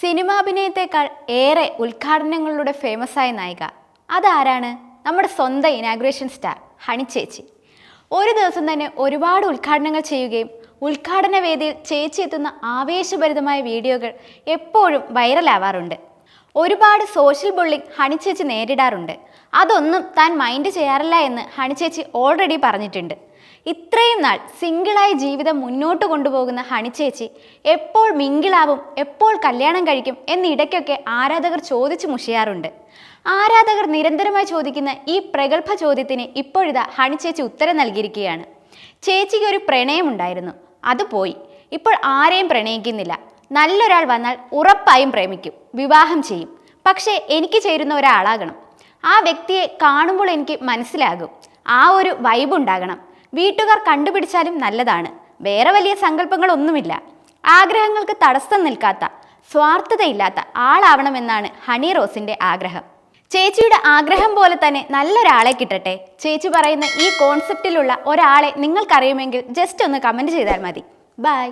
സിനിമാഭിനയത്തെക്കാൾ ഏറെ ഉദ്ഘാടനങ്ങളിലൂടെ ഫേമസായ നായിക അതാരാണ്? നമ്മുടെ സ്വന്തം ഇനാഗുറേഷൻ സ്റ്റാർ ഹണി ചേച്ചി. ഒരു ദിവസം തന്നെ ഒരുപാട് ഉദ്ഘാടനങ്ങൾ ചെയ്യുകയും ഉദ്ഘാടന വേദിയിൽ ചേച്ചി എത്തുന്ന ആവേശഭരിതമായ വീഡിയോകൾ എപ്പോഴും വൈറലാവാറുണ്ട്. ഒരുപാട് സോഷ്യൽ ബുള്ളിങ് ഹണി ചേച്ചി നേരിടാറുണ്ട്. അതൊന്നും താൻ മൈൻഡ് ചെയ്യാറില്ല എന്ന് ഹണി ചേച്ചി ഓൾറെഡി പറഞ്ഞിട്ടുണ്ട്. ഇത്രയും നാൾ സിംഗിളായി ജീവിതം മുന്നോട്ട് കൊണ്ടുപോകുന്ന ഹണി ചേച്ചി എപ്പോൾ മിങ്കിളാവും, എപ്പോൾ കല്യാണം കഴിക്കും എന്നിടയ്ക്കൊക്കെ ആരാധകർ ചോദിച്ചു മുഷിയാറുണ്ട്. ആരാധകർ നിരന്തരമായി ചോദിക്കുന്ന ഈ പ്രഗത്ഭ ചോദ്യത്തിന് ഇപ്പോഴിതാ ഹണി ചേച്ചി ഉത്തരം നൽകിയിരിക്കുകയാണ്. ചേച്ചിക്ക് ഒരു പ്രണയമുണ്ടായിരുന്നു, അത് പോയി. ഇപ്പോൾ ആരെയും പ്രണയിക്കുന്നില്ല. നല്ലൊരാൾ വന്നാൽ ഉറപ്പായും പ്രേമിക്കും, വിവാഹം ചെയ്യും. പക്ഷേ എനിക്ക് ചേരുന്ന ഒരാളാകണം. ആ വ്യക്തിയെ കാണുമ്പോൾ എനിക്ക് മനസ്സിലാകും. ആ ഒരു വൈബ് ഉണ്ടാകണം. വീട്ടുകാർ കണ്ടുപിടിച്ചാലും നല്ലതാണ്. വേറെ വലിയ സങ്കല്പങ്ങളൊന്നുമില്ല. ആഗ്രഹങ്ങൾക്ക് തടസ്സം നിൽക്കാത്ത, സ്വാർത്ഥതയില്ലാത്ത ആളാവണമെന്നാണ് ഹണി റോസിന്റെ ആഗ്രഹം. ചേച്ചിയുടെ ആഗ്രഹം പോലെ തന്നെ നല്ലൊരാളെ കിട്ടട്ടെ. ചേച്ചി പറയുന്ന ഈ കോൺസെപ്റ്റിലുള്ള ഒരാളെ നിങ്ങൾക്കറിയുമെങ്കിൽ ജസ്റ്റ് ഒന്ന് കമൻറ്റ് ചെയ്താൽ മതി. ബൈ.